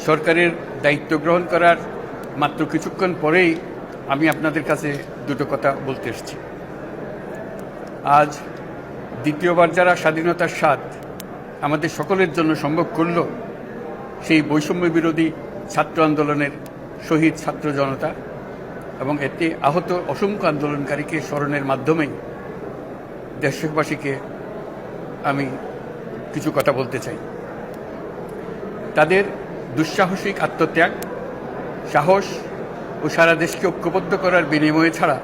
সরকারের দায়িত্ব গ্রহণ করার মাত্র কিছুক্ষণ পরেই আমি আপনাদের কাছে দুটো কথা বলতে এসেছি। আজ দ্বিতীয়বার যারা স্বাধীনতার স্বাদ আমাদের সকলের জন্য সম্ভব করল, সেই বৈষম্য বিরোধী ছাত্র আন্দোলনের শহীদ ছাত্র জনতা এবং এতে আহত অসংখ্য আন্দোলনকারীকে স্মরণের মাধ্যমেই দেশবাসীকে আমি কিছু কথা বলতে চাই। তাদের দুঃসাহসিক আত্মত্যাগ, সাহস ও সারা দেশকে ঐক্যবদ্ধ করার বিনিময়ে ছাড়া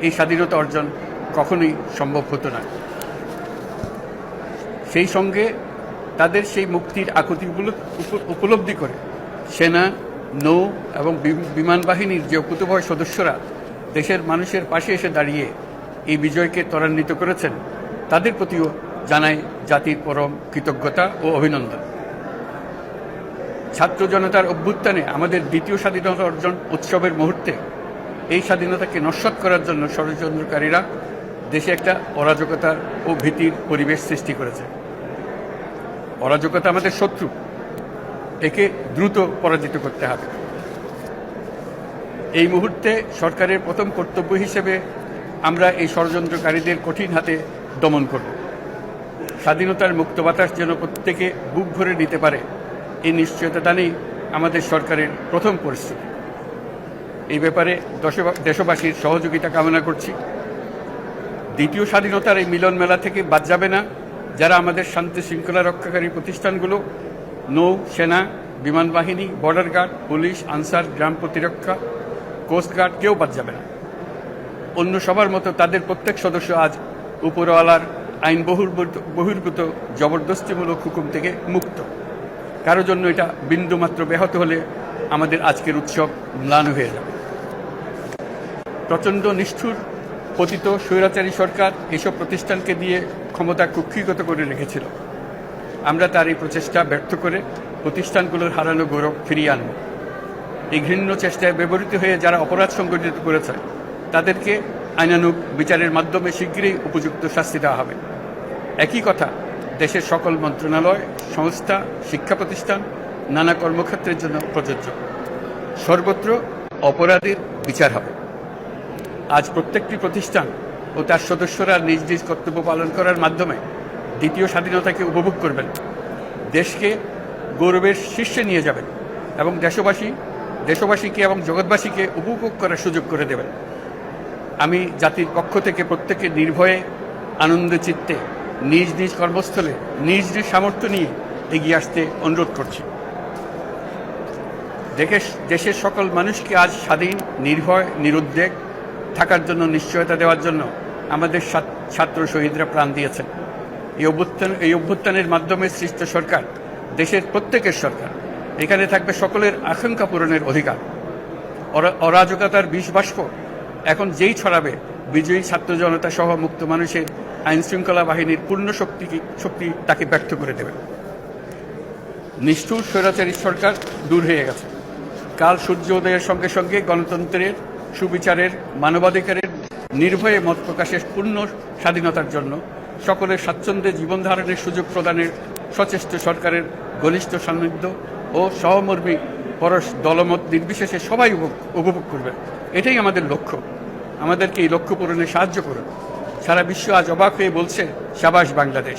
এই স্বাধীনতা অর্জন কখনোই সম্ভব হতো না। সেই সঙ্গে তাদের সেই মুক্তির আকুতিগুলো উপলব্ধি করে সেনা, নৌ এবং বিমান বাহিনীর যে অকুতোভয় সদস্যরা দেশের মানুষের পাশে এসে দাঁড়িয়ে এই বিজয়কে ত্বরান্বিত করেছেন, তাদের প্রতিও জানাই জাতির পরম কৃতজ্ঞতা ও অভিনন্দন। ছাত্র জনতার অভ্যুত্থানে আমাদের দ্বিতীয় স্বাধীনতা অর্জন উৎসবের মুহূর্তে এই স্বাধীনতাকে নস্যাৎ করার জন্য ষড়যন্ত্রকারীরা দেশে একটা অরাজকতার ও ভীতির পরিবেশ সৃষ্টি করেছে। অরাজকতা আমাদের শত্রু, একে দ্রুত পরাজিত করতে হবে। এই মুহূর্তে সরকারের প্রথম কর্তব্য হিসেবে আমরা এই ষড়যন্ত্রকারীদের কঠিন হাতে দমন করব। স্বাধীনতার মুক্ত বাতাস যেন প্রত্যেকে বুক ভরে নিতে পারে, এই নিশ্চয়তা দানেই আমাদের সরকারের প্রথম পরিস্থিতি। এই ব্যাপারে দেশবাসীর সহযোগিতা কামনা করছি। দ্বিতীয় স্বাধীনতার এই মিলন মেলা থেকে বাদ যাবে না যারা আমাদের শান্তি শৃঙ্খলা রক্ষাকারী প্রতিষ্ঠানগুলো, নৌ, সেনা, বিমান বাহিনী, বর্ডার গার্ড, পুলিশ, আনসার, গ্রাম প্রতিরক্ষা, কোস্টগার্ড, কেউ বাদ যাবে না। অন্য সবার মতো তাদের প্রত্যেক সদস্য আজ উপরওয়ালার আইন বহির্ভূত জবরদস্তিমূলক হুকুম থেকে মুক্ত। কারো জন্য এটা বিন্দুমাত্র ব্যাহত হলে আমাদের আজকের উৎসব ম্লান হয়ে যাবে। প্রচণ্ড নিষ্ঠুর পতিত স্বৈরাচারী সরকার এসব প্রতিষ্ঠানকে দিয়ে ক্ষমতা কুক্ষিগত করে রেখেছিল। আমরা তার এই প্রচেষ্টা ব্যর্থ করে প্রতিষ্ঠানগুলোর হারানো গৌরব ফিরিয়ে আনব। এই ঘৃণ্য চেষ্টায় ব্যবহৃত হয়ে যারা অপরাধ সংগঠিত করেছে তাদেরকে আইনানুগ বিচারের মাধ্যমে শীঘ্রই উপযুক্ত শাস্তি দেওয়া হবে। একই কথা দেশের সকল মন্ত্রণালয়, সংস্থা, শিক্ষা প্রতিষ্ঠান, নানা কর্মক্ষেত্রের জন্য প্রযোজ্য। সর্বত্র অপরাধের বিচার হবে। আজ প্রত্যেকটি প্রতিষ্ঠান ও তার সদস্যরা নিজ নিজ কর্তব্য পালন করার মাধ্যমে দ্বিতীয় স্বাধীনতাকে উপভোগ করবেন, দেশকে গৌরবের শীর্ষে নিয়ে যাবেন এবং দেশবাসীকে এবং জগৎবাসীকে উপভোগ করার সুযোগ করে দেবেন। আমি জাতির পক্ষ থেকে প্রত্যেকে নির্ভয়ে আনন্দ চিত্তে নিজ নিজ কর্মস্থলে নিজ নিজ সামর্থ্য নিয়ে এগিয়ে আসতে অনুরোধ করছি। দেশের সকল মানুষকে আজ স্বাধীন, নির্ভয়, নিরুদ্বেগ থাকার জন্য নিশ্চয়তা দেওয়ার জন্য আমাদের ছাত্র শহীদরা প্রাণ দিয়েছেন। এই অভ্যুত্থানের মাধ্যমে সৃষ্ট সরকার দেশের প্রত্যেকের সরকার। এখানে থাকবে সকলের আকাঙ্ক্ষা পূরণের অধিকার। অরাজকতার বিষ বাষ্প এখন যেই ছড়াবে, বিজয়ী ছাত্র জনতা সহ মুক্ত মানুষের আইন শৃঙ্খলা বাহিনীর পূর্ণ শক্তি তাকে ব্যর্থ করে দেবে। নিষ্ঠুর স্বৈরাচারী সরকার দূর হয়ে গেছে। কাল সূর্য উদয়ের সঙ্গে সঙ্গে গণতন্ত্রের, সুবিচারের, মানবাধিকারের নির্ভয়ে মত প্রকাশের পূর্ণ স্বাধীনতার জন্য সকলের স্বাচ্ছন্দ্যে জীবন ধারণের সুযোগ প্রদানের সচেষ্ট সরকারের ঘনিষ্ঠ সান্নিধ্য ও সহমর্মী পরশ দলমত নির্বিশেষে সবাই উপভোগ করবে। এটাই আমাদের লক্ষ্য। আমাদেরকে এই লক্ষ্য পূরণে সাহায্য করুন। সারা বিশ্ব আজ অবাক হয়ে বলছে, সাবাস বাংলাদেশ,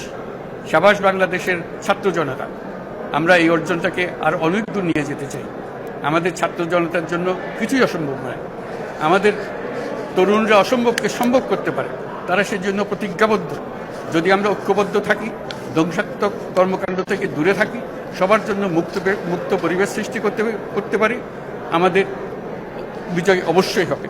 সাবাস বাংলাদেশের ছাত্র জনতা। আমরা এই অর্জনটাকে আর অনেক দূর নিয়ে যেতে চাই। আমাদের ছাত্র জনতার জন্য কিছুই অসম্ভব নয়। আমাদের তরুণরা অসম্ভবকে সম্ভব করতে পারে, তারা সেজন্য প্রতিজ্ঞাবদ্ধ। যদি আমরা ঐক্যবদ্ধ থাকি, ধ্বংসাত্মক কর্মকাণ্ড থেকে দূরে থাকি, সবার জন্য মুক্ত পরিবেশ সৃষ্টি করতে পারি, আমাদের বিজয় অবশ্যই হবে।